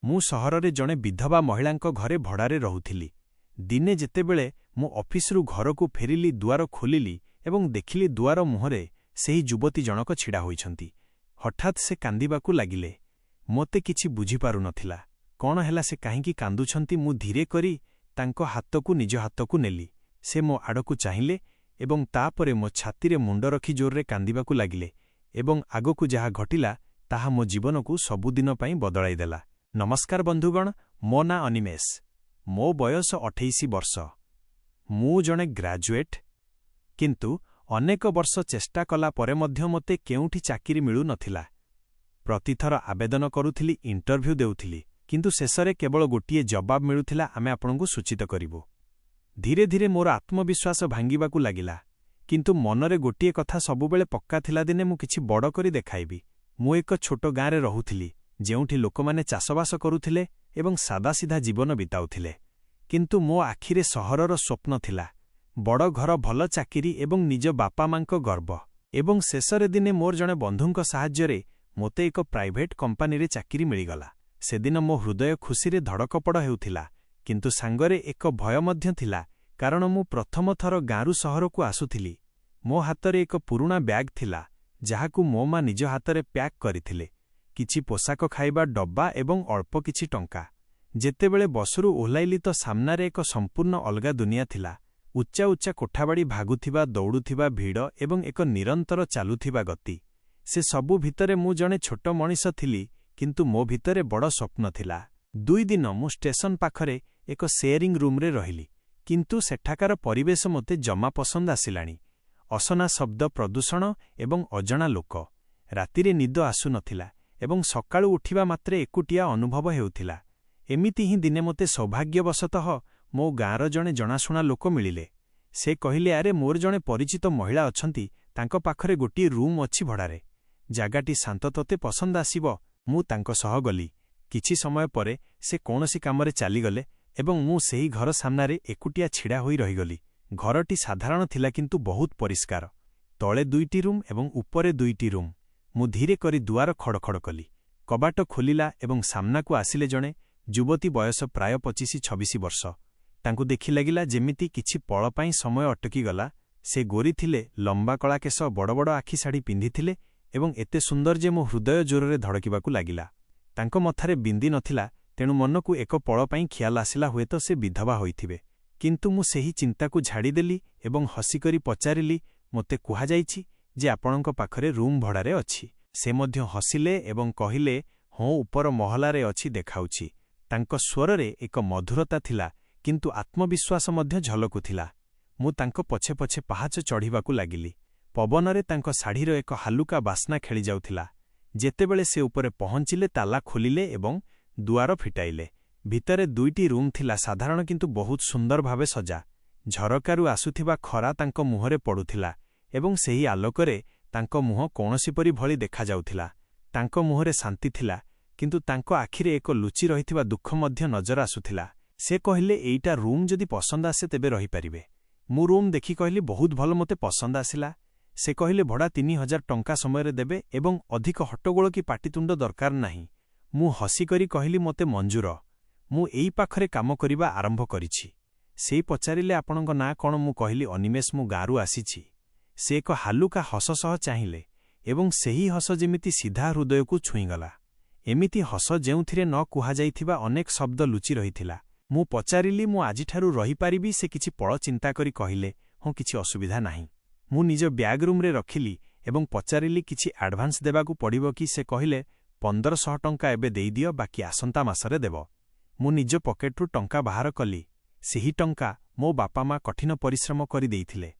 ମୁଁ ସହରରେ ଜଣେ ବିଧବା ମହିଳାଙ୍କ ଘରେ ଭଡ଼ାରେ ରହୁଥିଲି। ଦିନେ ଯେତେବେଳେ ମୁଁ ଅଫିସରୁ ଘରକୁ ଫେରିଲି, ଦୁଆର ଖୋଲିଲି ଏବଂ ଦେଖିଲି ଦୁଆର ମୁହଁରେ ସେହି ଯୁବତୀ ଜଣକ ଛିଡ଼ା ହୋଇଛନ୍ତି। ହଠାତ୍ ସେ କାନ୍ଦିବାକୁ ଲାଗିଲେ। ମୋତେ କିଛି ବୁଝିପାରୁନଥିଲା। କ'ଣ ହେଲା, ସେ କାହିଁକି କାନ୍ଦୁଛନ୍ତି? ମୁଁ ଧୀରେ କରି ତାଙ୍କ ହାତକୁ ନିଜ ହାତକୁ ନେଲି। ସେ ମୋ ଆଡ଼କୁ ଚାହିଁଲେ ଏବଂ ତାପରେ ମୋ ଛାତିରେ ମୁଣ୍ଡ ରଖି ଜୋରରେ କାନ୍ଦିବାକୁ ଲାଗିଲେ ଏବଂ ଆଗକୁ ଯାହା ଘଟିଲା ତାହା ମୋ ଜୀବନକୁ ସବୁଦିନ ପାଇଁ ବଦଳାଇଦେଲା। ନମସ୍କାର ବନ୍ଧୁଗଣ, ମୋ ନାଁ ଅନିମେଷ। ମୋ ବୟସ 28 ବର୍ଷ। ମୁଁ ଜଣେ ଗ୍ରାଜୁଏଟ୍, କିନ୍ତୁ ଅନେକ ବର୍ଷ ଚେଷ୍ଟା କଲା ପରେ ମଧ୍ୟ ମୋତେ କେଉଁଠି ଚାକିରି ମିଳୁନଥିଲା। ପ୍ରତିଥର ଆବେଦନ କରୁଥିଲି, ଇଣ୍ଟରଭ୍ୟୁ ଦେଉଥିଲି, କିନ୍ତୁ ଶେଷରେ କେବଳ ଗୋଟିଏ ଜବାବ ମିଳୁଥିଲା, ଆମେ ଆପଣଙ୍କୁ ସୂଚିତ କରିବୁ। ଧୀରେ ଧୀରେ ମୋର ଆତ୍ମବିଶ୍ୱାସ ଭାଙ୍ଗିବାକୁ ଲାଗିଲା, କିନ୍ତୁ ମନରେ ଗୋଟିଏ କଥା ସବୁବେଳେ ପକ୍କା ଥିଲା, ଦିନେ ମୁଁ କିଛି ବଡ଼ କରି ଦେଖାଇବି। ମୁଁ ଏକ ଛୋଟ ଗାଁରେ ରହୁଥିଲି, ଯେଉଁଠି ଲୋକମାନେ ଚାଷବାସ କରୁଥିଲେ ଏବଂ ସାଦାସିଧା ଜୀବନ ବିତାଉଥିଲେ। କିନ୍ତୁ ମୋ ଆଖିରେ ସହରର ସ୍ୱପ୍ନ ଥିଲା, ବଡ଼ ଘର, ଭଲ ଚାକିରି ଏବଂ ନିଜ ବାପାମାଙ୍କ ଗର୍ବ। ଏବଂ ଶେଷରେ ଦିନେ ମୋର ଜଣେ ବନ୍ଧୁଙ୍କ ସାହାଯ୍ୟରେ ମୋତେ ଏକ ପ୍ରାଇଭେଟ୍ କମ୍ପାନୀରେ ଚାକିରି ମିଳିଗଲା। ସେଦିନ ମୋ ହୃଦୟ ଖୁସିରେ ଧଡ଼କପଡ଼ ହେଉଥିଲା, କିନ୍ତୁ ସାଙ୍ଗରେ ଏକ ଭୟ ମଧ୍ୟ ଥିଲା, କାରଣ ମୁଁ ପ୍ରଥମ ଥର ଗାଁରୁ ସହରକୁ ଆସୁଥିଲି। ମୋ ହାତରେ ଏକ ପୁରୁଣା ବ୍ୟାଗ୍ ଥିଲା, ଯାହାକୁ ମୋ ମା ନିଜ ହାତରେ ପ୍ୟାକ୍ କରିଥିଲେ। କିଛି ପୋଷାକ, ଖାଇବା ଡବା ଏବଂ ଅଳ୍ପ କିଛି ଟଙ୍କା। ଯେତେବେଳେ ବସ୍ରୁ ଓହ୍ଲାଇଲି ତ ସାମ୍ନାରେ ଏକ ସମ୍ପୂର୍ଣ୍ଣ ଅଲଗା ଦୁନିଆ ଥିଲା। ଉଚ୍ଚା ଉଚ୍ଚା କୋଠାବାଡ଼ି, ଭାଗୁଥିବା ଦୌଡ଼ୁଥିବା ଭିଡ଼ ଏବଂ ଏକ ନିରନ୍ତର ଚାଲୁଥିବା ଗତି। ସେ ସବୁ ଭିତରେ ମୁଁ ଜଣେ ଛୋଟ ମଣିଷ ଥିଲି, କିନ୍ତୁ ମୋ ଭିତରେ ବଡ଼ ସ୍ୱପ୍ନ ଥିଲା। 2 ଦିନ ମୁଁ ଷ୍ଟେସନ ପାଖରେ ଏକ ସେୟାରିଂ ରୁମ୍ରେ ରହିଲି, କିନ୍ତୁ ସେଠାକାର ପରିବେଶ ମୋତେ ଜମା ପସନ୍ଦ ଆସିଲାଣି। ଅସନା ଶବ୍ଦ, ପ୍ରଦୂଷଣ ଏବଂ ଅଜଣା ଲୋକ। ରାତିରେ ନିଦ ଆସୁନଥିଲା ଏବଂ ସକାଳୁ ଉଠିବା ମାତ୍ରେ ଏକୁଟିଆ ଅନୁଭବ ହେଉଥିଲା। ଏମିତି ହିଁ ଦିନେ ମୋତେ ସୌଭାଗ୍ୟବଶତଃ ମୋ ଗାଁର ଜଣେ ଜଣାଶୁଣା ଲୋକ ମିଳିଲେ। ସେ କହିଲେ, ଆରେ, ମୋର ଜଣେ ପରିଚିତ ମହିଳା ଅଛନ୍ତି, ତାଙ୍କ ପାଖରେ ଗୋଟିଏ ରୁମ୍ ଅଛି ଭଡ଼ାରେ। ଜାଗାଟି ଶାନ୍ତ, ତୋତେ ପସନ୍ଦ ଆସିବ। ମୁଁ ତାଙ୍କ ସହ ଗଲି। କିଛି ସମୟ ପରେ ସେ କୌଣସି କାମରେ ଚାଲିଗଲେ ଏବଂ ମୁଁ ସେହି ଘର ସାମ୍ନାରେ ଏକୁଟିଆ ଛିଡ଼ା ହୋଇ ରହିଗଲି। ଘରଟି ସାଧାରଣ ଥିଲା, କିନ୍ତୁ ବହୁତ ପରିଷ୍କାର। ତଳେ 2ଟି ରୁମ୍ ଏବଂ ଉପରେ 2ଟି ରୁମ୍। ମୁଁ ଧୀରେ କରି ଦୁଆର ଖଡ଼ଖଡ଼ କଲି। କବାଟ ଖୋଲିଲା ଏବଂ ସାମ୍ନାକୁ ଆସିଲେ ଜଣେ ଯୁବତୀ, ବୟସ ପ୍ରାୟ 25-26 ବର୍ଷ। ତାଙ୍କୁ ଦେଖି ଲାଗିଲା ଯେମିତି କିଛି ପଳ ପାଇଁ ସମୟ ଅଟକିଗଲା। ସେ ଗୋରୀ ଥିଲେ, ଲମ୍ବା କଳା କେଶ, ବଡ଼ ବଡ଼ ଆଖି, ଶାଢ଼ୀ ପିନ୍ଧିଥିଲେ ଏବଂ ଏତେ ସୁନ୍ଦର ଯେ ମୋ ହୃଦୟ ଜୋରରେ ଧଡ଼କିବାକୁ ଲାଗିଲା। ତାଙ୍କ ମଥାରେ ବିନ୍ଦି ନଥିଲା, ତେଣୁ ମନକୁ ଏକ ପଳ ପାଇଁ ଖିଆଲ ଆସିଲା, ହୁଏତ ସେ ବିଧବା ହୋଇଥିବେ। କିନ୍ତୁ ମୁଁ ସେହି ଚିନ୍ତାକୁ ଝାଡ଼ିଦେଲି ଏବଂ ହସିକରି ପଚାରିଲି, ମୋତେ କୁହାଯାଇଛି ଯେ ଆପଣଙ୍କ ପାଖରେ ରୁମ୍ ଭଡ଼ାରେ ଅଛି। ସେ ମଧ୍ୟ ହସିଲେ ଏବଂ କହିଲେ, ହଁ, ଉପର ମହଲାରେ ଅଛି, ଦେଖାଉଛି। ତାଙ୍କ ସ୍ୱରରେ ଏକ ମଧୁରତା ଥିଲା, କିନ୍ତୁ ଆତ୍ମବିଶ୍ୱାସ ମଧ୍ୟ ଝଲକୁଥିଲା। ମୁଁ ତାଙ୍କ ପଛେ ପଛେ ପାହାଚ ଚଢ଼ିବାକୁ ଲାଗିଲି। ପବନରେ ତାଙ୍କ ଶାଢ଼ୀର ଏକ ହାଲୁକା ବାସ୍ନା ଖେଳିଯାଉଥିଲା। ଯେତେବେଳେ ସେ ଉପରେ ପହଞ୍ଚିଲେ, ତାଲା ଖୋଲିଲେ ଏବଂ ଦୁଆର ଫିଟାଇଲେ। ଭିତରେ 2ଟି ରୁମ୍ ଥିଲା, ସାଧାରଣ କିନ୍ତୁ ବହୁତ ସୁନ୍ଦର ଭାବେ ସଜା। ଝରକାରୁ ଆସୁଥିବା ଖରା ତାଙ୍କ ମୁହଁରେ ପଡ଼ୁଥିଲା ଏବଂ ସେହି ଆଲୋକରେ ତାଙ୍କ ମୁହଁ କୌଣସି ପରି ଭଳି ଦେଖାଯାଉଥିଲା। ତାଙ୍କ ମୁହଁରେ ଶାନ୍ତି ଥିଲା, କିନ୍ତୁ ତାଙ୍କ ଆଖିରେ ଏକ ଲୁଚି ରହିଥିବା ଦୁଃଖ ମଧ୍ୟ ନଜର ଆସୁଥିଲା। ସେ କହିଲେ, ଏଇଟା ରୁମ୍ ଯଦି ପସନ୍ଦ ଆସେ ତେବେ ରହିପାରିବେ। ମୁଁ ରୁମ୍ ଦେଖି କହିଲି, ବହୁତ ଭଲ, ମୋତେ ପସନ୍ଦ ଆସିଲା। ସେ କହିଲେ, ଭଡ଼ା 3000 ଟଙ୍କା ସମୟରେ ଦେବେ ଏବଂ ଅଧିକ ହଟ୍ଟଗୋଳ କି ପାଟିତୁଣ୍ଡ ଦରକାର ନାହିଁ। ମୁଁ ହସିକରି କହିଲି, ମୋତେ ମଞ୍ଜୁର। ମୁଁ ଏଇ ପାଖରେ କାମ କରିବା ଆରମ୍ଭ କରିଛି। ସେ ପଚାରିଲେ, ଆପଣଙ୍କ ନାଁ କ'ଣ? ମୁଁ କହିଲି, ଅନିମେଷ, ମୁଁ ଗାଁରୁ ଆସିଛି। ସେ ଏକ ହାଲୁକା ହସ ସହ ଚାହିଁଲେ ଏବଂ ସେହି ହସ ଯେମିତି ସିଧା ହୃଦୟକୁ ଛୁଇଁଗଲା। ଏମିତି ହସ ଯେଉଁଥିରେ ନ କୁହାଯାଇଥିବା ଅନେକ ଶବ୍ଦ ଲୁଚି ରହିଥିଲା। ମୁଁ ପଚାରିଲି, ମୁଁ ଆଜିଠାରୁ ରହିପାରିବି? ସେ କିଛି ପଳ ଚିନ୍ତା କରି କହିଲେ, ହଁ, କିଛି ଅସୁବିଧା ନାହିଁ। ମୁଁ ନିଜ ବ୍ୟାଗ୍ ରୁମ୍ରେ ରଖିଲି ଏବଂ ପଚାରିଲି, କିଛି ଆଡଭାନ୍ସ ଦେବାକୁ ପଡ଼ିବ କି? ସେ କହିଲେ, 1500 ଟଙ୍କା ଏବେ ଦେଇଦିଅ, ବାକି ଆସନ୍ତା ମାସରେ ଦେବ। ମୁଁ ନିଜ ପକେଟରୁ ଟଙ୍କା ବାହାର କଲି। ସେହି ଟଙ୍କା ମୋ ବାପାମା କଠିନ ପରିଶ୍ରମ କରି ଦେଇଥିଲେ।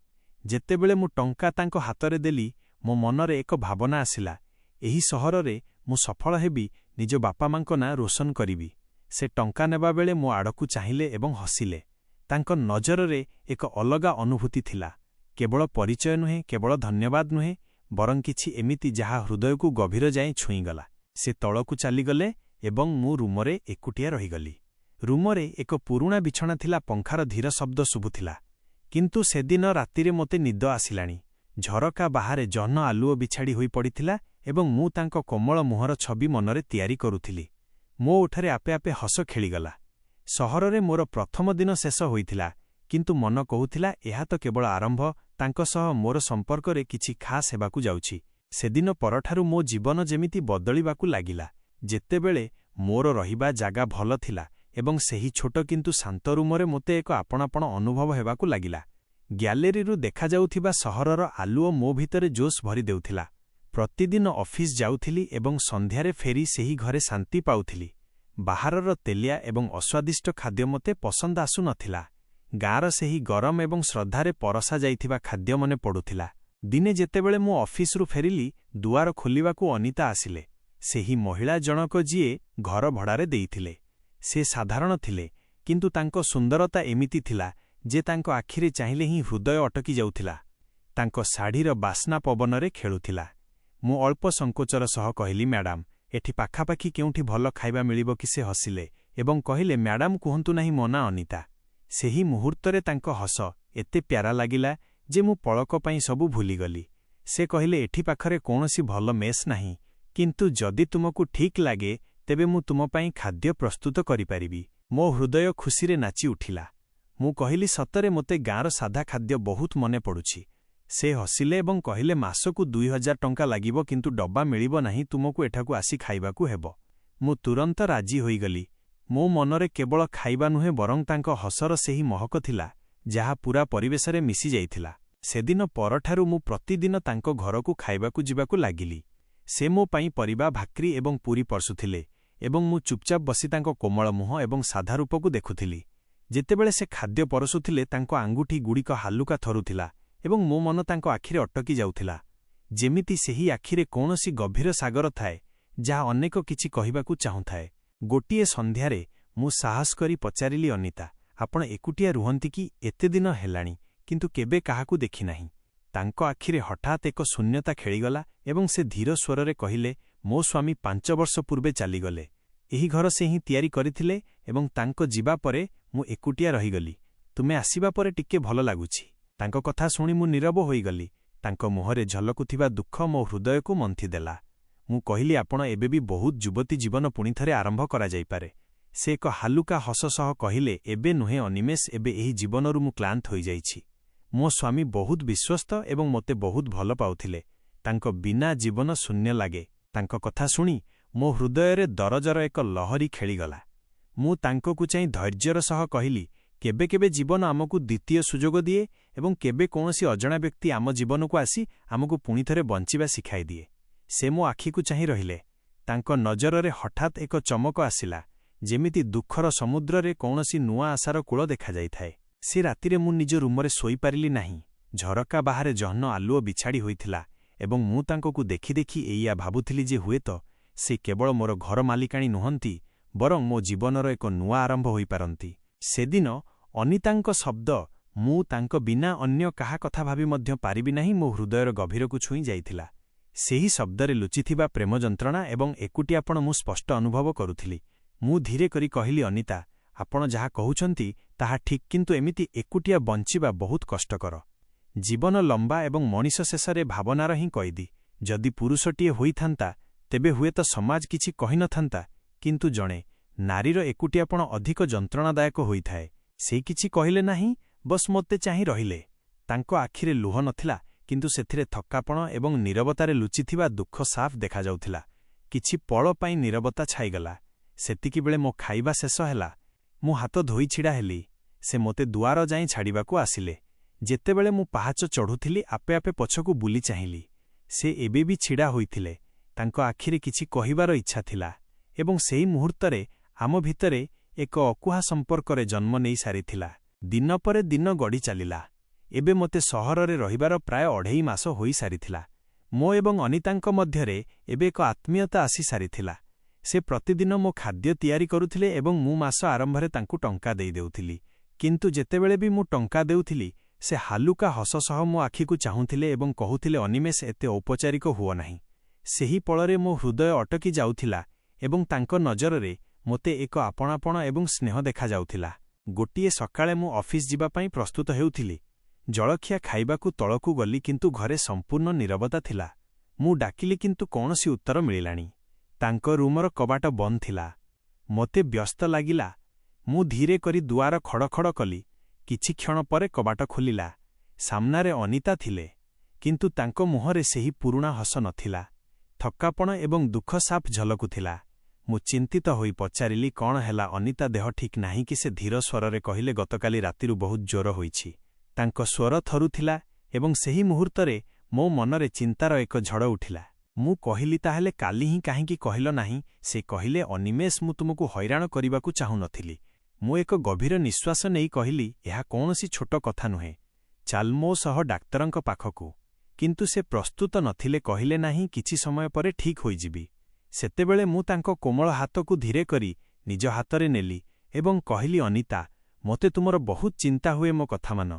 ଯେତେବେଳେ ମୁଁ ଟଙ୍କା ତାଙ୍କ ହାତରେ ଦେଲି, ମୋ ମନରେ ଏକ ଭାବନା ଆସିଲା, ଏହି ସହରରେ ମୁଁ ସଫଳ ହେବି, ନିଜ ବାପାମାଙ୍କ ନାଁ ରୋଶନ କରିବି। ସେ ଟଙ୍କା ନେବାବେଳେ ମୋ ଆଡ଼କୁ ଚାହିଁଲେ ଏବଂ ହସିଲେ। ତାଙ୍କ ନଜରରେ ଏକ ଅଲଗା ଅନୁଭୂତି ଥିଲା। କେବଳ ପରିଚୟ ନୁହେଁ, କେବଳ ଧନ୍ୟବାଦ ନୁହେଁ, ବରଂ କିଛି ଏମିତି ଯାହା ହୃଦୟକୁ ଗଭୀର ଯାଏଁ ଛୁଇଁଗଲା। ସେ ତଳକୁ ଚାଲିଗଲେ ଏବଂ ମୁଁ ରୁମରେ ଏକୁଟିଆ ରହିଗଲି। ରୁମରେ ଏକ ପୁରୁଣା ବିଛଣା ଥିଲା, ପଙ୍ଖାର ଧୀର ଶବ୍ଦ ଶୁଭୁଥିଲା। କିନ୍ତୁ ସେଦିନ ରାତିରେ ମୋତେ ନିଦ ଆସିଲାଣି। ଝରକା ବାହାରେ ଜହ୍ନ ଆଲୁଅ ବିଛାଡ଼ି ହୋଇ ପଡ଼ିଥିଲା ଏବଂ ମୁଁ ତାଙ୍କ କୋମଳ ମୁହଁର ଛବି ମନରେ ତିଆରି କରୁଥିଲି। ମୋ ଓଠରେ ଆପେ ଆପେ ହସ ଖେଳିଗଲା। ସହରରେ ମୋର ପ୍ରଥମ ଦିନ ଶେଷ ହୋଇଥିଲା, କିନ୍ତୁ ମନ କହୁଥିଲା ଏହା ତ କେବଳ ଆରମ୍ଭ, ତାଙ୍କ ସହ ମୋର ସମ୍ପର୍କରେ କିଛି ଖାସ୍ ହେବାକୁ ଯାଉଛି। ସେଦିନ ପରଠାରୁ ମୋ ଜୀବନ ଯେମିତି ବଦଳିବାକୁ ଲାଗିଲା। ଯେତେବେଳେ ମୋର ରହିବା ଜାଗା ଭଲ ଥିଲା ଏବଂ ସେହି ଛୋଟ କିନ୍ତୁ ଶାନ୍ତ ରୁମରେ ମୋତେ ଏକ ଆପଣାପଣ ଅନୁଭବ ହେବାକୁ ଲାଗିଲା। ଗ୍ୟାଲେରୀରୁ ଦେଖାଯାଉଥିବା ସହରର ଆଲୁଅ ମୋ ଭିତରେ ଜୋସ୍ ଭରି ଦେଉଥିଲା। ପ୍ରତିଦିନ ଅଫିସ୍ ଯାଉଥିଲି ଏବଂ ସନ୍ଧ୍ୟାରେ ଫେରି ସେହି ଘରେ ଶାନ୍ତି ପାଉଥିଲି। ବାହାରର ତେଲିଆ ଏବଂ ଅସ୍ୱାଦିଷ୍ଟ ଖାଦ୍ୟ ମୋତେ ପସନ୍ଦ ଆସୁନଥିଲା। ଗାଁର ସେହି ଗରମ ଏବଂ ଶ୍ରଦ୍ଧାରେ ପରସା ଯାଇଥିବା ଖାଦ୍ୟ ମନେ ପଡ଼ୁଥିଲା। ଦିନେ ଯେତେବେଳେ ମୁଁ ଅଫିସରୁ ଫେରିଲି, ଦୁଆର ଖୋଲିବାକୁ ଅନିତା ଆସିଲେ। ସେହି ମହିଳା ଜଣକ ଯିଏ ଘର ଭଡ଼ାରେ ଦେଇଥିଲେ। ସେ ସାଧାରଣ ଥିଲେ, କିନ୍ତୁ ତାଙ୍କ ସୁନ୍ଦରତା ଏମିତି ଥିଲା ଯେ ତାଙ୍କ ଆଖିରେ ଚାହିଁଲେ ହିଁ ହୃଦୟ ଅଟକି ଯାଉଥିଲା। ତାଙ୍କ ଶାଢ଼ୀର ବାସ୍ନା ପବନରେ ଖେଳୁଥିଲା। ମୁଁ ଅଳ୍ପ ସଙ୍କୋଚର ସହ କହିଲି, ମ୍ୟାଡାମ, ଏଠି ପାଖାପାଖି କେଉଁଠି ଭଲ ଖାଇବା ମିଳିବ କି? ସେ ହସିଲେ ଏବଂ କହିଲେ, ମ୍ୟାଡାମ କୁହନ୍ତୁ ନାହିଁ, ମୋ ନାଁ ଅନିତା। ସେହି ମୁହୂର୍ତ୍ତରେ ତାଙ୍କ ହସ ଏତେ ପ୍ୟାରା ଲାଗିଲା ଯେ ମୁଁ ପଳକ ପାଇଁ ସବୁ ଭୁଲିଗଲି। ସେ କହିଲେ, ଏଠି ପାଖରେ କୌଣସି ଭଲ ମେସ୍ ନାହିଁ, କିନ୍ତୁ ଯଦି ତୁମକୁ ଠିକ୍ ଲାଗେ ତେବେ ମୁଁ ତୁମ ପାଇଁ ଖାଦ୍ୟ ପ୍ରସ୍ତୁତ କରିପାରିବି। ମୋ ହୃଦୟ ଖୁସିରେ ନାଚି ଉଠିଲା। ମୁଁ କହିଲି, ସତରେ ମୋତେ ଗାଁର ସାଧା ଖାଦ୍ୟ ବହୁତ ମନେ ପଡ଼ୁଛି। ସେ ହସିଲେ ଏବଂ କହିଲେ, ମାସକୁ 2000 ଟଙ୍କା ଲାଗିବ, କିନ୍ତୁ ଡବା ମିଳିବ ନାହିଁ, ତୁମକୁ ଏଠାକୁ ଆସି ଖାଇବାକୁ ହେବ। ମୁଁ ତୁରନ୍ତ ରାଜି ହୋଇଗଲି। ମୋ ମନରେ କେବଳ ଖାଇବା ନୁହେଁ ବରଂ ତାଙ୍କ ହସର ସେହି ମହକ ଥିଲା, ଯାହା ପୂରା ପରିବେଶରେ ମିଶିଯାଇଥିଲା। ସେଦିନ ପରଠାରୁ ମୁଁ ପ୍ରତିଦିନ ତାଙ୍କ ଘରକୁ ଖାଇବାକୁ ଯିବାକୁ ଲାଗିଲି। ସେ ମୋ ପାଇଁ ପରିବା, ଭାକ୍ରି ଏବଂ ପୁରୀ ପରସୁଥିଲେ ଏବଂ ମୁଁ ଚୁପଚାପ ବସି ତାଙ୍କ କୋମଳ ମୁହଁ ଏବଂ ସାଧା ରୂପକୁ ଦେଖୁଥିଲି। ଯେତେବେଳେ ସେ ଖାଦ୍ୟ ପରସୁଥିଲେ, ତାଙ୍କ ଆଙ୍ଗୁଠିଗୁଡ଼ିକ ହାଲୁକା ଥରୁଥିଲା ଏବଂ ମୋ ମନ ତାଙ୍କ ଆଖିରେ ଅଟକି ଯାଉଥିଲା। ଯେମିତି ସେହି ଆଖିରେ କୌଣସି ଗଭୀର ସାଗର ଥାଏ, ଯାହା ଅନେକ କିଛି କହିବାକୁ ଚାହୁଁଥାଏ। ଗୋଟିଏ ସନ୍ଧ୍ୟାରେ ମୁଁ ସାହସ କରି ପଚାରିଲି, ଅନିତା, ଆପଣ ଏକୁଟିଆ ରୁହନ୍ତି କି? ଏତେ ଦିନ ହେଲାଣି, କିନ୍ତୁ କେବେ କାହାକୁ ଦେଖିନାହିଁ। ତାଙ୍କ ଆଖିରେ ହଠାତ୍ ଏକ ଶୂନ୍ୟତା ଖେଳିଗଲା ଏବଂ ସେ ଧୀର ସ୍ୱରରେ କହିଲେ, ମୋ ସ୍ୱାମୀ 5 ବର୍ଷ ପୂର୍ବେ ଚାଲିଗଲେ। ଏହି ଘର ସେ ହିଁ ତିଆରି କରିଥିଲେ ଏବଂ ତାଙ୍କ ଯିବା ପରେ ମୁଁ ଏକୁଟିଆ ରହିଗଲି। ତୁମେ ଆସିବା ପରେ ଟିକେ ଭଲ ଲାଗୁଛି। ତାଙ୍କ କଥା ଶୁଣି ମୁଁ ନୀରବ ହୋଇଗଲି। ତାଙ୍କ ମୁହଁରେ ଝଲକୁଥିବା ଦୁଃଖ ମୋ ହୃଦୟକୁ ମନ୍ଥିଦେଲା। ମୁଁ କହିଲି, ଆପଣ ଏବେ ବି ବହୁତ ଯୁବତୀ, ଜୀବନ ପୁଣିଥରେ ଆରମ୍ଭ କରାଯାଇପାରେ। ସେ ଏକ ହାଲୁକା ହସ ସହ କହିଲେ, ଏବେ ନୁହେଁ ଅନିମେଷ, ଏବେ ଏହି ଜୀବନରୁ ମୁଁ କ୍ଳାନ୍ତ ହୋଇଯାଇଛି। ମୋ ସ୍ୱାମୀ ବହୁତ ବିଶ୍ୱସ୍ତ ଏବଂ ମୋତେ ବହୁତ ଭଲ ପାଉଥିଲେ। ତାଙ୍କ ବିନା ଜୀବନ ଶୂନ୍ୟ ଲାଗେ। ତାଙ୍କ କଥା ଶୁଣି ମୋ ହୃଦୟରେ ଦରଜର ଏକ ଲହରୀ ଖେଳିଗଲା। ମୁଁ ତାଙ୍କକୁ ଚାହିଁ ଧୈର୍ଯ୍ୟର ସହ କହିଲି, କେବେ କେବେ ଜୀବନ ଆମକୁ ଦ୍ୱିତୀୟ ସୁଯୋଗ ଦିଏ ଏବଂ କେବେ କୌଣସି ଅଜଣା ବ୍ୟକ୍ତି ଆମ ଜୀବନକୁ ଆସି ଆମକୁ ପୁଣିଥରେ ବଞ୍ଚିବା ଶିଖାଇଦିଏ। ସେ ମୋ ଆଖିକୁ ଚାହିଁ ରହିଲେ। ତାଙ୍କ ନଜରରେ ହଠାତ୍ ଏକ ଚମକ ଆସିଲା, ଯେମିତି ଦୁଃଖର ସମୁଦ୍ରରେ କୌଣସି ନୂଆ ଆଶାର କୂଳ ଦେଖାଯାଇଥାଏ। ସେ ରାତିରେ ମୁଁ ନିଜ ରୁମରେ ଶୋଇପାରିଲି ନାହିଁ। ଝରକା ବାହାରେ ଜହ୍ନ ଆଲୁଅ ବିଛାଡ଼ି ହୋଇଥିଲା ଏବଂ ମୁଁ ତାଙ୍କକୁ ଦେଖି ଦେଖି ଏଇଆ ଭାବୁଥିଲି ଯେ ହୁଏତ ସେ କେବଳ ମୋର ଘର ମାଲିକାଣୀ ନୁହନ୍ତି, ବରଂ ମୋ ଜୀବନର ଏକ ନୂଆ ଆରମ୍ଭ ହୋଇପାରନ୍ତି। ସେଦିନ ଅନିତାଙ୍କ ଶବ୍ଦ, ମୁଁ ତାଙ୍କ ବିନା ଅନ୍ୟ କାହା କଥା ଭାବି ମଧ୍ୟ ପାରିବି ନାହିଁ, ମୋ ହୃଦୟର ଗଭୀରକୁ ଛୁଇଁ ଯାଇଥିଲା। ସେହି ଶବ୍ଦରେ ଲୁଚିଥିବା ପ୍ରେମ ଯନ୍ତ୍ରଣା ଏବଂ ଏକୁଟିଆପଣ ମୁଁ ସ୍ପଷ୍ଟ ଅନୁଭବ କରୁଥିଲି। ମୁଁ ଧୀରେ କରି କହିଲି, ଅନିତା, ଆପଣ ଯାହା କହୁଛନ୍ତି ତାହା ଠିକ୍, କିନ୍ତୁ ଏମିତି ଏକୁଟିଆ ବଞ୍ଚିବା ବହୁତ କଷ୍ଟକର। ଜୀବନ ଲମ୍ବା ଏବଂ ମଣିଷ ଶେଷରେ ଭାବନାର ହିଁ କଏଦୀ। ଯଦି ପୁରୁଷଟିଏ ହୋଇଥାନ୍ତା ତେବେ ହୁଏତ ସମାଜ କିଛି କହିନଥାନ୍ତା, କିନ୍ତୁ ଜଣେ ନାରୀର ଏକୁଟିଆପଣ ଅଧିକ ଯନ୍ତ୍ରଣାଦାୟକ ହୋଇଥାଏ। ସେ କିଛି କହିଲେ ନାହିଁ, ବସ୍ ମୋତେ ଚାହିଁ ରହିଲେ। ତାଙ୍କ ଆଖିରେ ଲୁହ ନଥିଲା, କିନ୍ତୁ ସେଥିରେ ଥକ୍କାପଣ ଏବଂ ନୀରବତାରେ ଲୁଚିଥିବା ଦୁଃଖ ସାଫ୍ ଦେଖାଯାଉଥିଲା। କିଛି ପଳ ପାଇଁ ନୀରବତା ଛାଇଗଲା। ସେତିକିବେଳେ ମୋ ଖାଇବା ଶେଷ ହେଲା। ମୁଁ ହାତ ଧୋଇ ଛିଡ଼ା ହେଲି। ସେ ମୋତେ ଦୁଆର ଯାଏଁ ଛାଡ଼ିବାକୁ ଆସିଲେ। ଯେତେବେଳେ ମୁଁ ପାହାଚ ଚଢ଼ୁଥିଲି, ଆପେ ଆପେ ପଛକୁ ବୁଲି ଚାହିଁଲି। ସେ ଏବେ ବି ଛିଡ଼ା ହୋଇଥିଲେ। ତାଙ୍କ ଆଖିରେ କିଛି କହିବାର ଇଚ୍ଛା ଥିଲା ଏବଂ ସେହି ମୁହୂର୍ତ୍ତରେ ଆମ ଭିତରେ ଏକ ଅକୁହା ସମ୍ପର୍କରେ ଜନ୍ମ ନେଇ ସାରିଥିଲା। ଦିନ ପରେ ଦିନ ଗଡ଼ି ଚାଲିଲା। ଏବେ ମୋତେ ସହରରେ ରହିବାର ପ୍ରାୟ 2.5 ମାସ ହୋଇସାରିଥିଲା। ମୋ ଏବଂ ଅନିତାଙ୍କ ମଧ୍ୟରେ ଏବେ ଏକ ଆତ୍ମୀୟତା ଆସି ସାରିଥିଲା। ସେ ପ୍ରତିଦିନ ମୋ ଖାଦ୍ୟ ତିଆରି କରୁଥିଲେ ଏବଂ ମୁଁ ମାସ ଆରମ୍ଭରେ ତାଙ୍କୁ ଟଙ୍କା ଦେଇଦେଉଥିଲି। କିନ୍ତୁ ଯେତେବେଳେ ବି ମୁଁ ଟଙ୍କା ଦେଉଥିଲି, ସେ ହାଲୁକା ହସ ସହ ମୋ ଆଖିକୁ ଚାହୁଁଥିଲେ ଏବଂ କହୁଥିଲେ, ଅନିମେଷ, ଏତେ ଔପଚାରିକ ହୁଅ ନାହିଁ। ସେହି ପଳରେ ମୋ ହୃଦୟ ଅଟକି ଯାଉଥିଲା ଏବଂ ତାଙ୍କ ନଜରରେ ମୋତେ ଏକ ଆପଣାପଣ ଏବଂ ସ୍ନେହ ଦେଖାଯାଉଥିଲା। ଗୋଟିଏ ସକାଳେ ମୁଁ ଅଫିସ୍ ଯିବା ପାଇଁ ପ୍ରସ୍ତୁତ ହେଉଥିଲି। ଜଳଖିଆ ଖାଇବାକୁ ତଳକୁ ଗଲି, କିନ୍ତୁ ଘରେ ସମ୍ପୂର୍ଣ୍ଣ ନୀରବତା ଥିଲା। ମୁଁ ଡାକିଲି, କିନ୍ତୁ କୌଣସି ଉତ୍ତର ମିଳିଲାନି। ତାଙ୍କ ରୁମର କବାଟ ବନ୍ଦ ଥିଲା। ମୋତେ ବ୍ୟସ୍ତ ଲାଗିଲା। ମୁଁ ଧୀରେ କରି ଦୁଆର ଖଡ଼ଖଡ଼ କଲି। କିଛି କ୍ଷଣ ପରେ କବାଟ ଖୋଲିଲା। ସାମ୍ନାରେ ଅନିତା ଥିଲେ, କିନ୍ତୁ ତାଙ୍କ ମୁହଁରେ ସେହି ପୁରୁଣା ହସ ନଥିଲା। ଥକ୍କାପଣ ଏବଂ ଦୁଃଖ ସାଫ୍ ଝଲକୁଥିଲା। ମୁଁ ଚିନ୍ତିତ ହୋଇ ପଚାରିଲି, କ'ଣ ହେଲା ଅନିତା, ଦେହ ଠିକ୍ ନାହିଁ କି? ସେ ଧୀର ସ୍ୱରରେ କହିଲେ, ଗତକାଲି ରାତିରୁ ବହୁତ ଜ୍ୱର ହୋଇଛି। ତାଙ୍କ ସ୍ୱର ଥରୁଥିଲା ଏବଂ ସେହି ମୁହୂର୍ତ୍ତରେ ମୋ ମନରେ ଚିନ୍ତାର ଏକ ଝଡ଼ ଉଠିଲା। ମୁଁ କହିଲି, ତାହେଲେ କାଲି ହିଁ କାହିଁକି କହିଲ ନାହିଁ? ସେ କହିଲେ, ଅନିମେଷ, ମୁଁ ତୁମକୁ ହଇରାଣ କରିବାକୁ ଚାହୁଁନଥିଲି। ମୁଁ ଏକ ଗଭୀର ନିଶ୍ୱାସ ନେଇ କହିଲି, ଏହା କୌଣସି ଛୋଟ କଥା ନୁହେଁ। ଚାଲ ମୋ ସହ ଡାକ୍ତରଙ୍କ ପାଖକୁ। କିନ୍ତୁ ସେ ପ୍ରସ୍ତୁତ ନଥିଲେ। କହିଲେ, ନାହିଁ, କିଛି ସମୟ ପରେ ଠିକ୍ ହୋଇଯିବି। ସେତେବେଳେ ମୁଁ ତାଙ୍କ କୋମଳ ହାତକୁ ଧୀରେ କରି ନିଜ ହାତରେ ନେଲି ଏବଂ କହିଲି, ଅନିତା, ମୋତେ ତୁମର ବହୁତ ଚିନ୍ତା ହୁଏ, ମୋ କଥା ମାନ।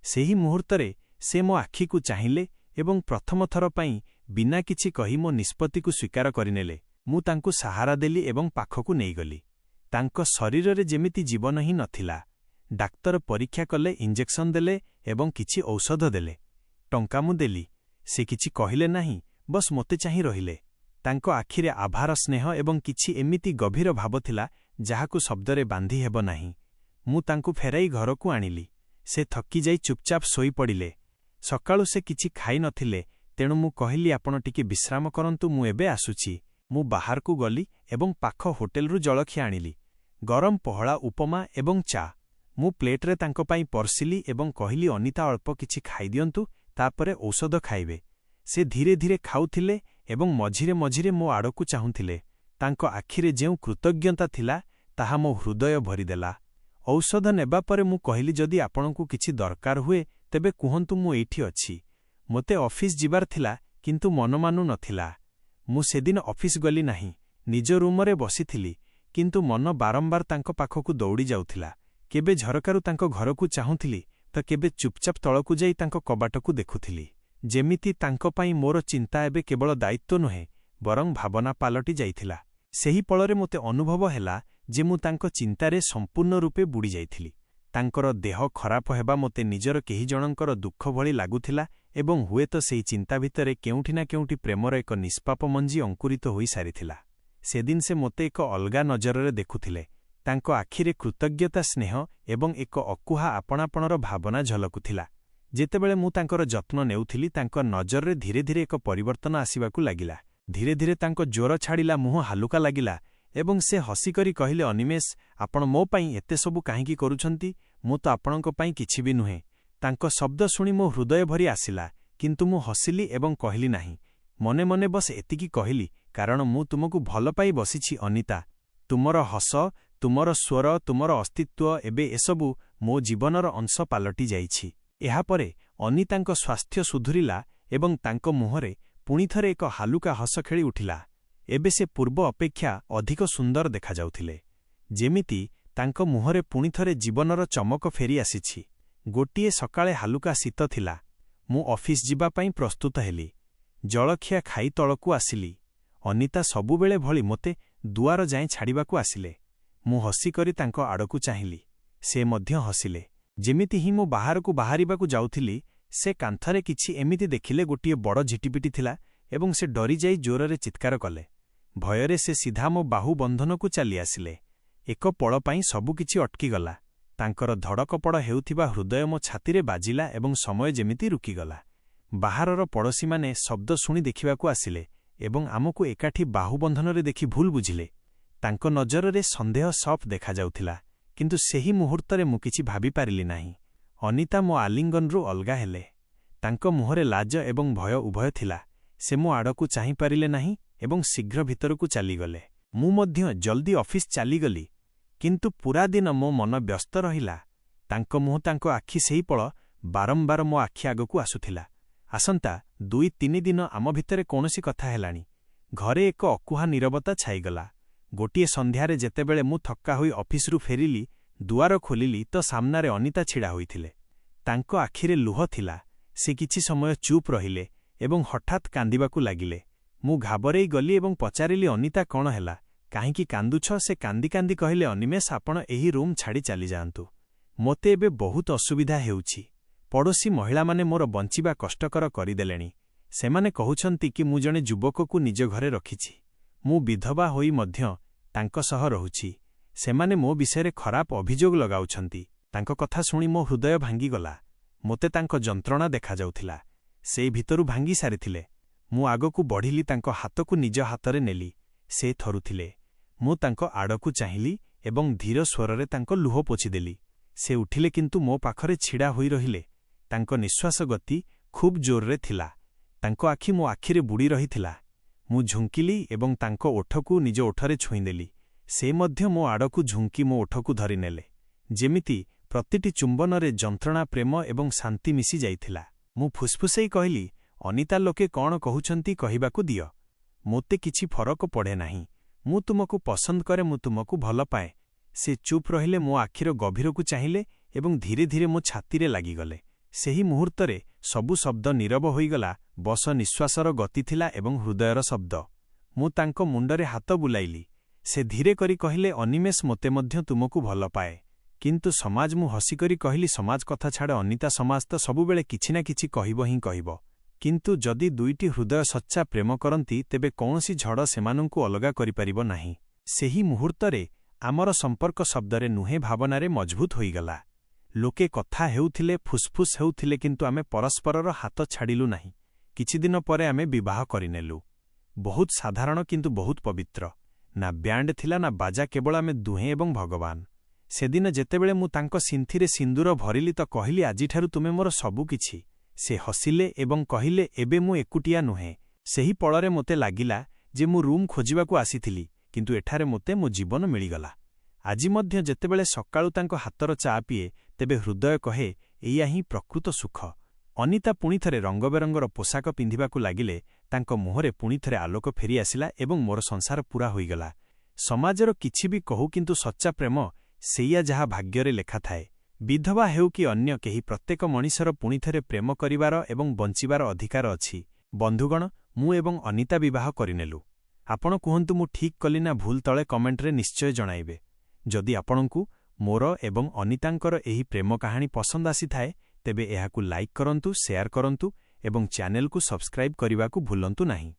ସେହି ମୁହୂର୍ତ୍ତରେ ସେ ମୋ ଆଖିକୁ ଚାହିଁଲେ ଏବଂ ପ୍ରଥମ ଥର ପାଇଁ ବିନା କିଛି କହି ମୋ ନିଷ୍ପତ୍ତିକୁ ସ୍ୱୀକାର କରିନେଲେ। ମୁଁ ତାଙ୍କୁ ସାହାରା ଦେଲି ଏବଂ ପାଖକୁ ନେଇଗଲି। ତାଙ୍କ ଶରୀରରେ ଯେମିତି ଜୀବନ ହିଁ ନଥିଲା। ଡାକ୍ତର ପରୀକ୍ଷା କଲେ, ଇଞ୍ଜେକ୍ସନ ଦେଲେ ଏବଂ କିଛି ଔଷଧ ଦେଲେ। ଟଙ୍କା ମୁଁ ଦେଲି। ସେ କିଛି କହିଲେ ନାହିଁ, ବସ୍ ମୋତେ ଚାହିଁ ରହିଲେ। ତାଙ୍କ ଆଖିରେ ଆଭାର, ସ୍ନେହ ଏବଂ କିଛି ଏମିତି ଗଭୀର ଭାବ ଥିଲା ଯାହାକୁ ଶବ୍ଦରେ ବାନ୍ଧି ହେବ ନାହିଁ। ମୁଁ ତାଙ୍କୁ ଫେରାଇ ଘରକୁ ଆଣିଲି। ସେ ଥକିଯାଇ ଚୁପଚାପ ଶୋଇପଡ଼ିଲେ। ସକାଳୁ ସେ କିଛି ଖାଇ ନଥିଲେ, ତେଣୁ ମୁଁ କହିଲି, ଆପଣ ଟିକେ ବିଶ୍ରାମ କରନ୍ତୁ, ମୁଁ ଏବେ ଆସୁଛି। ମୁଁ ବାହାରକୁ ଗଲି ଏବଂ ପାଖ ହୋଟେଲରୁ ଜଳଖିଆ ଆଣିଲି। ଗରମ ପହଳା, ଉପମା ଏବଂ ଚା। ମୁଁ ପ୍ଲେଟରେ ତାଙ୍କ ପାଇଁ ପରସିଲି ଏବଂ କହିଲି, ଅନିତା, ଅଳ୍ପ କିଛି ଖାଇଦିଅନ୍ତୁ, ତାପରେ ଔଷଧ ଖାଇବେ। ସେ ଧୀରେ ଧୀରେ ଖାଉଥିଲେ ଏବଂ ମଝିରେ ମଝିରେ ମୋ ଆଡ଼କୁ ଚାହୁଁଥିଲେ। ତାଙ୍କ ଆଖିରେ ଯେଉଁ କୃତଜ୍ଞତା ଥିଲା, ତାହା ମୋ ହୃଦୟ ଭରିଦେଲା। ଔଷଧ ନେବା ପରେ ମୁଁ କହିଲି, ଯଦି ଆପଣଙ୍କୁ କିଛି ଦରକାର ହୁଏ ତେବେ କୁହନ୍ତୁ, ମୁଁ ଏଇଠି ଅଛି। ମୋତେ ଅଫିସ ଯିବାର ଥିଲା, କିନ୍ତୁ ମନ ମାନୁ ନଥିଲା। ମୁଁ ସେଦିନ ଅଫିସ ଗଲି ନାହିଁ। ନିଜ ରୁମରେ ବସିଥିଲି, କିନ୍ତୁ ମନ ବାରମ୍ବାର ତାଙ୍କ ପାଖକୁ ଦୌଡ଼ି ଯାଉଥିଲା। କେବେ ଝରକାରୁ ତାଙ୍କ ଘରକୁ ଚାହୁଁଥିଲି, ତ କେବେ ଚୁପଚାପ ତଳକୁ ଯାଇ ତାଙ୍କ କବାଟକୁ ଦେଖୁଥିଲି। ଯେମିତି ତାଙ୍କ ପାଇଁ ମୋର ଚିନ୍ତା ଏବେ କେବଳ ଦାୟିତ୍ୱ ନୁହେଁ, ବରଂ ଭାବନା ପାଲଟି ଯାଇଥିଲା। ସେହି ପଳରେ ମୋତେ ଅନୁଭବ ହେଲା ଯେ ମୁଁ ତାଙ୍କ ଚିନ୍ତାରେ ସମ୍ପୂର୍ଣ୍ଣ ରୂପେ ବୁଡ଼ି ଯାଇଥିଲି। ତାଙ୍କର ଦେହ ଖରାପ ହେବା ମୋତେ ନିଜର କେହି ଜଣଙ୍କର ଦୁଃଖ ଭଳି ଲାଗୁଥିଲା ଏବଂ ହୁଏତ ସେହି ଚିନ୍ତା ଭିତରେ କେଉଁଠି ନା କେଉଁଠି ପ୍ରେମର ଏକ ନିଷ୍ପାପ ମଞ୍ଜି ଅଙ୍କୁରିତ ହୋଇସାରିଥିଲା। ସେଦିନ ସେ ମୋତେ ଏକ ଅଲଗା ନଜରରେ ଦେଖୁଥିଲେ। ତାଙ୍କ ଆଖିରେ କୃତଜ୍ଞତା, ସ୍ନେହ ଏବଂ ଏକ ଅକୁହା ଆପଣାପଣର ଭାବନା ଝଲକୁଥିଲା। ଯେତେବେଳେ ମୁଁ ତାଙ୍କର ଯତ୍ନ ନେଉଥିଲି, ତାଙ୍କ ନଜରରେ ଧୀରେ ଧୀରେ ଏକ ପରିବର୍ତ୍ତନ ଆସିବାକୁ ଲାଗିଲା। ଧୀରେ ଧୀରେ ତାଙ୍କ ଜ୍ୱର ଛାଡ଼ିଲା, ମୁହଁ ହାଲୁକା ଲାଗିଲା ଏବଂ ସେ ହସିକରି କହିଲେ, ଅନିମେଷ, ଆପଣ ମୋ ପାଇଁ ଏତେ ସବୁ କାହିଁକି କରୁଛନ୍ତି? ମୁଁ ତ ଆପଣଙ୍କ ପାଇଁ କିଛି ବି ନୁହେଁ। ତାଙ୍କ ଶବ୍ଦ ଶୁଣି ମୋ ହୃଦୟ ଭରି ଆସିଲା, କିନ୍ତୁ ମୁଁ ହସିଲି ଏବଂ କହିଲି, ନାହିଁ, ମନେ ମନେ ବସ୍ ଏତିକି କହିଲି, କାରଣ ମୁଁ ତୁମକୁ ଭଲ ପାଇ ବସିଛି ଅନିତା। ତୁମର ହସ, ତୁମର ସ୍ୱର, ତୁମର ଅସ୍ତିତ୍ୱ, ଏବେ ଏସବୁ ମୋ ଜୀବନର ଅଂଶ ପାଲଟି ଯାଇଛି। ଏହାପରେ ଅନିତାଙ୍କ ସ୍ୱାସ୍ଥ୍ୟ ସୁଧୁରିଲା ଏବଂ ତାଙ୍କ ମୁହଁରେ ପୁଣିଥରେ ଏକ ହାଲୁକା ହସ ଖେଳି ଉଠିଲା। ଏବେ ସେ ପୂର୍ବ ଅପେକ୍ଷା ଅଧିକ ସୁନ୍ଦର ଦେଖାଯାଉଥିଲେ। ଯେମିତି ତାଙ୍କ ମୁହଁରେ ପୁଣିଥରେ ଜୀବନର ଚମକ ଫେରି ଆସିଛି। ଗୋଟିଏ ସକାଳେ ହାଲୁକା ଶୀତ ଥିଲା। ମୁଁ ଅଫିସ ଯିବା ପାଇଁ ପ୍ରସ୍ତୁତ ହେଲି। ଜଳଖିଆ ଖାଇ ତଳକୁ ଆସିଲି। ଅନିତା ସବୁବେଳେ ଭଳି ମୋତେ ଦୁଆର ଯାଏଁ ଛାଡ଼ିବାକୁ ଆସିଲେ। ମୁଁ ହସିକରି ତାଙ୍କ ଆଡ଼କୁ ଚାହିଁଲି। ସେ ମଧ୍ୟ ହସିଲେ। ଯେମିତି ହିଁ ମୁଁ ବାହାରକୁ ବାହାରିବାକୁ ଯାଉଥିଲି, ସେ କାନ୍ଥରେ କିଛି ଏମିତି ଦେଖିଲେ, ଗୋଟିଏ ବଡ଼ ଝିଟିପିଟି ଥିଲା ଏବଂ ସେ ଡରିଯାଇ ଜୋରରେ ଚିତ୍କାର କଲେ। ଭୟରେ ସେ ସିଧା ମୋ ବାହୁ ବନ୍ଧନକୁ ଚାଲି ଆସିଲେ। ଏକ ପଳ ପାଇଁ ସବୁକିଛି ଅଟକିଗଲା। ତାଙ୍କର ଧଡ଼କପଡ଼ ହେଉଥିବା ହୃଦୟ ମୋ ଛାତିରେ ବାଜିଲା ଏବଂ ସମୟ ଯେମିତି ରୁକିଗଲା। ବାହାରର ପଡ଼ୋଶୀମାନେ ଶବ୍ଦ ଶୁଣି ଦେଖିବାକୁ ଆସିଲେ ଏବଂ ଆମକୁ ଏକାଠି ବାହୁବନ୍ଧନରେ ଦେଖି ଭୁଲ ବୁଝିଲେ। ତାଙ୍କ ନଜରରେ ସନ୍ଦେହ ସଫ୍ ଦେଖାଯାଉଥିଲା, କିନ୍ତୁ ସେହି ମୁହୂର୍ତ୍ତରେ ମୁଁ କିଛି ଭାବିପାରିଲି ନାହିଁ। ଅନିତା ମୋ ଆଲିଙ୍ଗନରୁ ଅଲଗା ହେଲେ। ତାଙ୍କ ମୁହଁରେ ଲାଜ ଏବଂ ଭୟ ଉଭୟ ଥିଲା। ସେ ମୋ ଆଡ଼କୁ ଚାହିଁପାରିଲେ ନାହିଁ ଏବଂ ଶୀଘ୍ର ଭିତରକୁ ଚାଲିଗଲେ। ମୁଁ ମଧ୍ୟ ଜଲ୍ଦି ଅଫିସ ଚାଲିଗଲି, କିନ୍ତୁ ପୂରା ଦିନ ମୋ ମନ ବ୍ୟସ୍ତ ରହିଲା। ତାଙ୍କ ମୁହଁ, ତାଙ୍କ ଆଖି ସେହି ପଳ ବାରମ୍ବାର ମୋ ଆଖି ଆଗକୁ ଆସୁଥିଲା। ଆସନ୍ତା 2-3 ଦିନ ଆମ ଭିତରେ କୌଣସି କଥା ହେଲାଣି। ଘରେ ଏକ ଅକୁହା ନୀରବତା ଛାଇଗଲା। ଗୋଟିଏ ସନ୍ଧ୍ୟାରେ ଯେତେବେଳେ ମୁଁ ଥକ୍କା ହୋଇ ଅଫିସରୁ ଫେରିଲି, ଦୁଆର ଖୋଲିଲି ତ ସାମ୍ନାରେ ଅନିତା ଛିଡ଼ା ହୋଇଥିଲେ। ତାଙ୍କ ଆଖିରେ ଲୁହ ଥିଲା। ସେ କିଛି ସମୟ ଚୁପ୍ ରହିଲେ ଏବଂ ହଠାତ୍ କାନ୍ଦିବାକୁ ଲାଗିଲେ। ମୁଁ ଘାବରେଇ ଗଲି ଏବଂ ପଚାରିଲି, ଅନିତା, କ'ଣ ହେଲା? କାହିଁକି କାନ୍ଦୁଛ? ସେ କାନ୍ଦି କାନ୍ଦି କହିଲେ, ଅନିମେଷ, ଆପଣ ଏହି ରୁମ୍ ଛାଡ଼ି ଚାଲିଯାଆନ୍ତୁ। ମୋତେ ଏବେ ବହୁତ ଅସୁବିଧା ହେଉଛି। ପଡ଼ୋଶୀ ମହିଳାମାନେ ମୋର ବଞ୍ଚିବା କଷ୍ଟକର କରିଦେଲେଣି। ସେମାନେ କହୁଛନ୍ତି କି ମୁଁ ଜଣେ ଯୁବକକୁ ନିଜ ଘରେ ରଖିଛି। ମୁଁ ବିଧବା ହୋଇ ମଧ୍ୟ ତାଙ୍କ ସହ ରହୁଛି। ସେମାନେ ମୋ ବିଷୟରେ ଖରାପ ଅଭିଯୋଗ ଲଗାଉଛନ୍ତି। ତାଙ୍କ କଥା ଶୁଣି ମୋ ହୃଦୟ ଭାଙ୍ଗିଗଲା। ମୋତେ ତାଙ୍କ ଯନ୍ତ୍ରଣା ଦେଖାଯାଉଥିଲା। ସେଇ ଭିତରୁ ଭାଙ୍ଗି ସାରିଥିଲେ। ମୁଁ ଆଗକୁ ବଢ଼ିଲି, ତାଙ୍କ ହାତକୁ ନିଜ ହାତରେ ନେଲି। ସେ ଥରୁଥିଲେ। ମୁଁ ତାଙ୍କ ଆଡ଼କୁ ଚାହିଁଲି ଏବଂ ଧୀର ସ୍ୱରରେ ତାଙ୍କ ଲୁହ ପୋଛିଦେଲି। ସେ ଉଠିଲେ କିନ୍ତୁ ମୋ ପାଖରେ ଛିଡ଼ା ହୋଇ ରହିଲେ। ତାଙ୍କ ନିଶ୍ୱାସ ଗତି ଖୁବ୍ ଜୋରରେ ଥିଲା। ତାଙ୍କ ଆଖି ମୋ ଆଖିରେ ବୁଡ଼ି ରହିଥିଲା। ମୁଁ ଝୁଙ୍କିଲି ଏବଂ ତାଙ୍କ ଓଠକୁ ନିଜ ଓଠରେ ଛୁଇଁଦେଲି। ସେ ମଧ୍ୟ ମୋ ଆଡ଼କୁ ଝୁଙ୍କି ମୋ ଓଠକୁ ଧରିନେଲେ। ଯେମିତି ପ୍ରତିଟି ଚୁମ୍ବନରେ ଯନ୍ତ୍ରଣା, ପ୍ରେମ ଏବଂ ଶାନ୍ତି ମିଶି ଯାଇଥିଲା। ମୁଁ ଫୁସ୍ଫୁସେଇ କହିଲି, ଅନିତା, ଲୋକେ କ'ଣ କହୁଛନ୍ତି କହିବାକୁ ଦିଅ। ମୋତେ କିଛି ଫରକ ପଡ଼େ ନାହିଁ। ମୁଁ ତୁମକୁ ପସନ୍ଦ କରେ, ମୁଁ ତୁମକୁ ଭଲ ପାଏ। ସେ ଚୁପ୍ ରହିଲେ, ମୋ ଆଖିର ଗଭୀରକୁ ଚାହିଁଲେ ଏବଂ ଧୀରେ ଧୀରେ ମୋ ଛାତିରେ ଲାଗିଗଲେ। ସେହି ମୁହୂର୍ତ୍ତରେ ସବୁ ଶବ୍ଦ ନୀରବ ହୋଇଗଲା। ବସ ନିଶ୍ୱାସର ଗତି ଥିଲା ଏବଂ ହୃଦୟର ଶବ୍ଦ। ମୁଁ ତାଙ୍କ ମୁଣ୍ଡରେ ହାତ ବୁଲାଇଲି। ସେ ଧୀରେ କରି କହିଲେ, ଅନିମେଷ, ମୋତେ ମଧ୍ୟ ତୁମକୁ ଭଲ ପାଏ। କିନ୍ତୁ ସମାଜ। ମୁଁ ହସିକରି କହିଲି, ସମାଜ କଥା ଛାଡ଼ ଅନିତା, ସମାଜ ତ ସବୁବେଳେ କିଛି ନା କିଛି କହିବ ହିଁ କହିବ। କିନ୍ତୁ ଯଦି ଦୁଇଟି ହୃଦୟ ସଚ୍ଚା ପ୍ରେମ କରନ୍ତି, ତେବେ କୌଣସି ଝଡ଼ ସେମାନଙ୍କୁ ଅଲଗା କରିପାରିବ ନାହିଁ। ସେହି ମୁହୂର୍ତ୍ତରେ ଆମର ସମ୍ପର୍କ ଶବ୍ଦରେ ନୁହେଁ, ଭାବନାରେ ମଜବୁତ ହୋଇଗଲା। ଲୋକେ କଥା ହେଉଥିଲେ, ଫୁସ୍ଫୁସ୍ ହେଉଥିଲେ, କିନ୍ତୁ ଆମେ ପରସ୍ପରର ହାତ ଛାଡ଼ିଲୁ ନାହିଁ। କିଛିଦିନ ପରେ ଆମେ ବିବାହ କରିନେଲୁ। ବହୁତ ସାଧାରଣ କିନ୍ତୁ ବହୁତ ପବିତ୍ର। ନା ବ୍ୟାଣ୍ଡ ଥିଲା, ନା ବାଜା, କେବଳ ଆମେ ଦୁହେଁ ଏବଂ ଭଗବାନ। ସେଦିନ ଯେତେବେଳେ ମୁଁ ତାଙ୍କ ସିନ୍ଥିରେ ସିନ୍ଦୁର ଭରିଲି ତ କହିଲି, ଆଜିଠାରୁ ତୁମେ ମୋର ସବୁକିଛି। ସେ ହସିଲେ ଏବଂ କହିଲେ, ଏବେ ମୁଁ ଏକୁଟିଆ ନୁହେଁ। ସେହି ପଳରେ ମୋତେ ଲାଗିଲା ଯେ ମୁଁ ରୁମ୍ ଖୋଜିବାକୁ ଆସିଥିଲି, କିନ୍ତୁ ଏଠାରେ ମୋତେ ମୋ ଜୀବନ ମିଳିଗଲା। ଆଜି ମଧ୍ୟ ଯେତେବେଳେ ସକାଳୁ ତାଙ୍କ ହାତର ଚା ପିଏ, ତେବେ ହୃଦୟ କହେ, ଏଇଆ ହିଁ ପ୍ରକୃତ ସୁଖ। ଅନିତା ପୁଣିଥରେ ରଙ୍ଗବେରଙ୍ଗର ପୋଷାକ ପିନ୍ଧିବାକୁ ଲାଗିଲେ। ତାଙ୍କ ମୁହଁରେ ପୁଣିଥରେ ଆଲୋକ ଫେରିଆସିଲା ଏବଂ ମୋର ସଂସାର ପୂରା ହୋଇଗଲା। ସମାଜର କିଛି ବି କହୁ, କିନ୍ତୁ ସଚ୍ଚା ପ୍ରେମ ସେଇଆ ଯାହା ଭାଗ୍ୟରେ ଲେଖାଥାଏ। ବିଧବା ହେଉ କି ଅନ୍ୟ କେହି, ପ୍ରତ୍ୟେକ ମଣିଷର ପୁଣିଥରେ ପ୍ରେମ କରିବାର ଏବଂ ବଞ୍ଚିବାର ଅଧିକାର ଅଛି। ବନ୍ଧୁଗଣ, ମୁଁ ଏବଂ ଅନିତା ବିବାହ କରିନେଲୁ। ଆପଣ କୁହନ୍ତୁ, ମୁଁ ଠିକ୍ କଲି ନା ଭୁଲ? ତଳେ କମେଣ୍ଟରେ ନିଶ୍ଚୟ ଜଣାଇବେ। ଯଦି ଆପଣଙ୍କୁ ମୋର ଏବଂ ଅନିତାଙ୍କର ଏହି ପ୍ରେମ କାହାଣୀ ପସନ୍ଦ ଆସିଥାଏ, ତେବେ ଏହାକୁ ଲାଇକ୍ କରନ୍ତୁ, ସେୟାର କରନ୍ତୁ ଏବଂ ଚ୍ୟାନେଲକୁ ସବସ୍କ୍ରାଇବ୍ କରିବାକୁ ଭୁଲନ୍ତୁ ନାହିଁ।